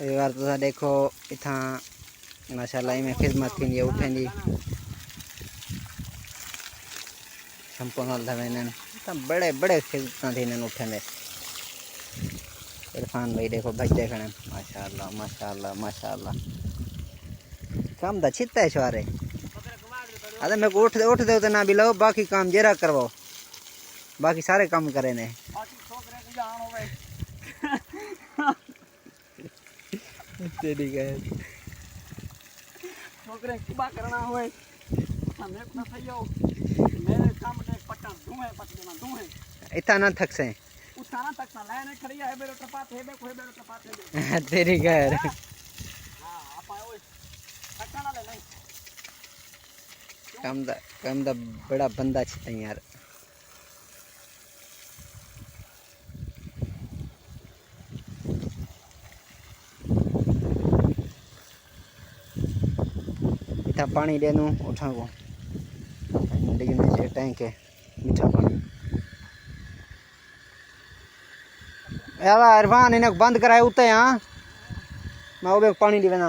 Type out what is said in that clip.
ये बार तो देखो इतना माशाल्लाह में खिदमत थी उठेंदी संपूर्ण धवेन बड़े बड़े खिदमत थी उठेंदे। इरफान भाई देखो भाई देखने माशाल्लाह माशाल्लाह माशाल्लाह काम दा छिता है शवारे। अरे मैं को उठ दे तो ना भी लो बाकी काम जरा करवाओ बाकी सारे काम करे ने तेरी गए छोकरे कुबा करना होए मैं ना सही हो मेरे काम ने पटन दूं है पटन दूं है इतना ना थक से उठाना तक ना लाइन खड़ी है बेरो टपात है बे कोई बेरो टपात है तेरी घर हां आप ओए ठकाना ले नहीं काम दा बड़ा बंदा छिता यार। इतना पानी देनू उठा को डिगने से टैंक है मीठा पानी यार इरफान इन्हें बंद कराए उते। हाँ मैं वो पानी दीवे ना